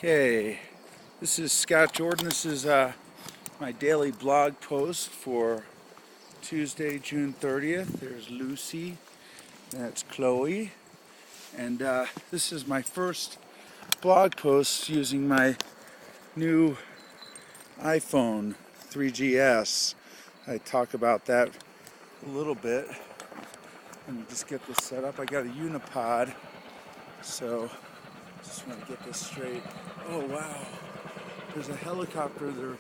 Okay, this is Scott Jordan. This is my daily blog post for Tuesday, June 30th. There's Lucy, that's Chloe, and this is my first blog post using my new iPhone 3GS. I talk about that a little bit. Let me just get this set up. I got a unipod, so just want to get this straight. Oh wow, there's a helicopter. They're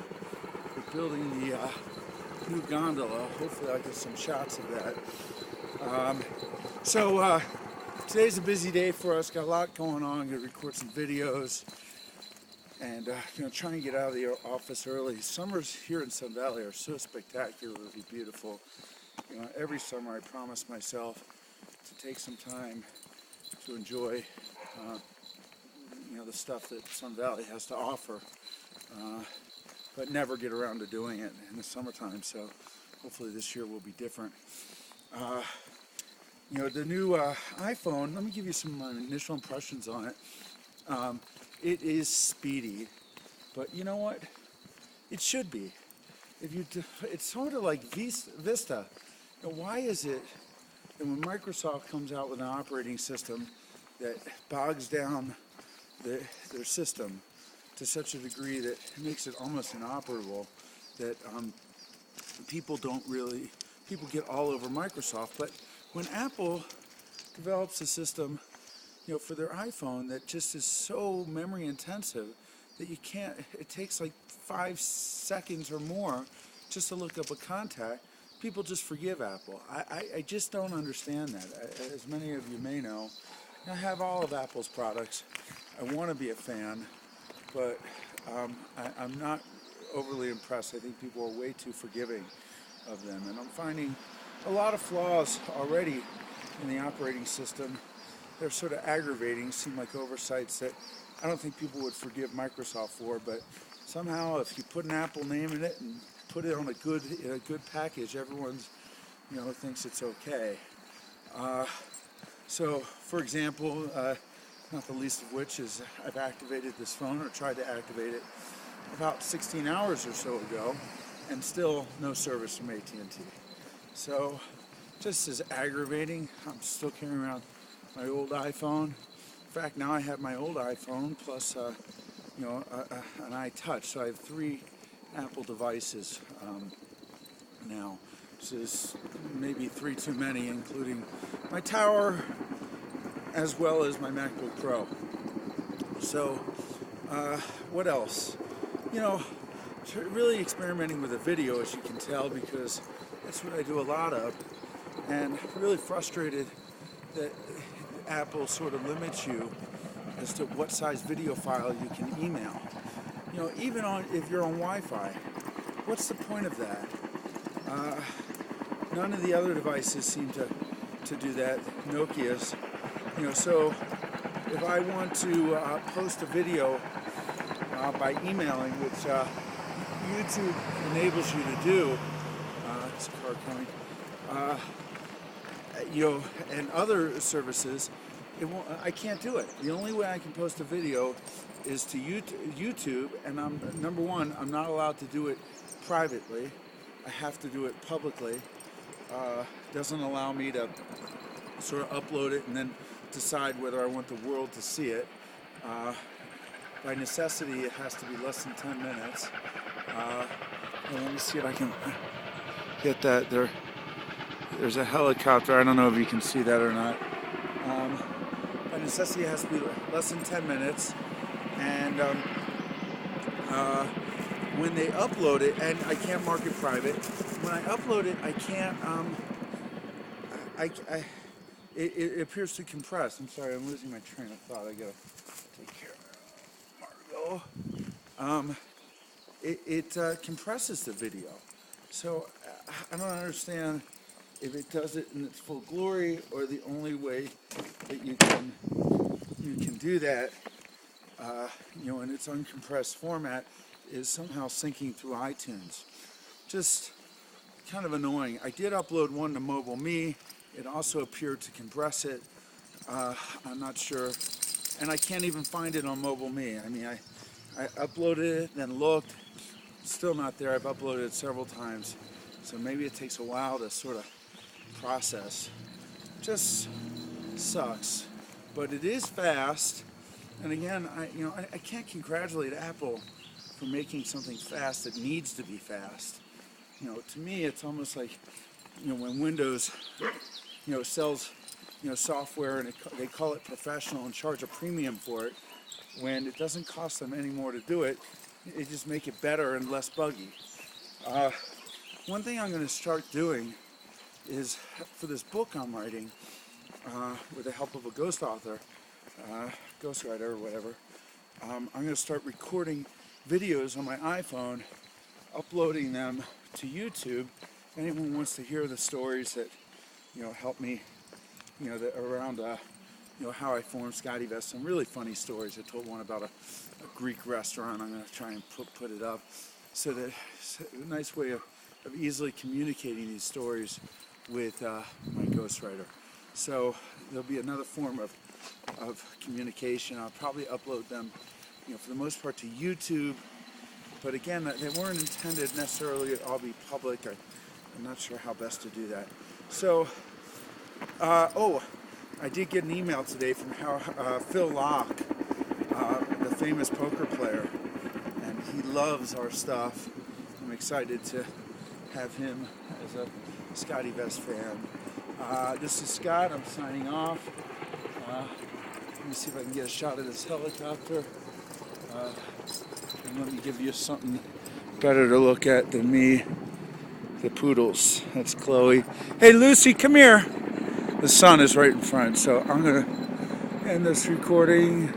building the new gondola. Hopefully I'll get some shots of that. Today's a busy day for us. Got a lot going on. I'm going to record some videos and trying to get out of the office early. Summers here in Sun Valley are so spectacularly beautiful. Every summer I promise myself to take some time to enjoy the stuff that Sun Valley has to offer, but never get around to doing it in the summertime. So hopefully this year will be different. The new iPhone, let me give you some of my initial impressions on it. It is speedy, but you know what? It should be. It's sort of like Vista. Why is it that when Microsoft comes out with an operating system that bogs down their system to such a degree that it makes it almost inoperable, that people get all over Microsoft? But when Apple develops a system, for their iPhone that just is so memory intensive that it takes like 5 seconds or more just to look up a contact, people just forgive Apple. I just don't understand that. As many of you may know, I have all of Apple's products. I want to be a fan, but I'm not overly impressed. I think people are way too forgiving of them, and I'm finding a lot of flaws already in the operating system. They're sort of aggravating, seem like oversights that I don't think people would forgive Microsoft for, but somehow if you put an Apple name in it and put it on a good package, everyone's thinks it's okay. So for example, not the least of which is I've activated this phone, or tried to activate it, about 16 hours or so ago, and still no service from AT&T. So just as aggravating. I'm still carrying around my old iPhone. In fact, now I have my old iPhone plus an iTouch, so I have 3 Apple devices now. This is maybe 3 too many, including my tower as well as my MacBook Pro. So what else? Really experimenting with a video, as you can tell, because that's what I do a lot of, and really frustrated that Apple sort of limits you as to what size video file you can email. Even if you're on Wi-Fi, what's the point of that? None of the other devices seem to do that. Nokia's. So if I want to post a video by emailing, which YouTube enables you to do, it's a car coming, and other services, I can't do it. The only way I can post a video is to YouTube, and number one, I'm not allowed to do it privately. I have to do it publicly. Doesn't allow me to sort of upload it and then decide whether I want the world to see it. By necessity, it has to be less than 10 minutes. Let me see if I can get that. There's a helicopter. I don't know if you can see that or not. By necessity, it has to be less than 10 minutes. And when they upload it, and I can't mark it private, when I upload it, I can't, it appears to compress. I'm sorry, I'm losing my train of thought. I gotta take care of Margot. It compresses the video. So I don't understand if it does it in its full glory, or the only way that you can do that, in its uncompressed format, is somehow syncing through iTunes. Just kind of annoying. I did upload one to Mobile Me. It also appeared to compress it. I'm not sure and I can't even find it on Mobile Me. I mean, I uploaded it, then looked, still not there. I've uploaded it several times, so maybe it takes a while to sort of process. Just sucks, but it is fast. And again, I can't congratulate Apple for making something fast that needs to be fast. To me, it's almost like, when Windows, sells, software and they call it professional and charge a premium for it, when it doesn't cost them any more to do it, they just make it better and less buggy. One thing I'm going to start doing is, for this book I'm writing, with the help of a ghostwriter or whatever, I'm going to start recording videos on my iPhone, uploading them to YouTube. Anyone wants to hear the stories that, help me, around, how I formed SCOTTeVEST. Some really funny stories. I told one about a Greek restaurant. I'm going to try and put it up. So that it's a nice way of easily communicating these stories with my ghostwriter. So there'll be another form of communication. I'll probably upload them, for the most part to YouTube. But again, they weren't intended necessarily to all be public. I'm not sure how best to do that. So, I did get an email today from Phil Locke, the famous poker player, and he loves our stuff. I'm excited to have him as a SCOTTeVEST fan. This is Scott. I'm signing off. Let me see if I can get a shot of this helicopter. And let me give you something better to look at than me. The poodles. That's Chloe. Hey, Lucy, come here. The sun is right in front, so I'm going to end this recording.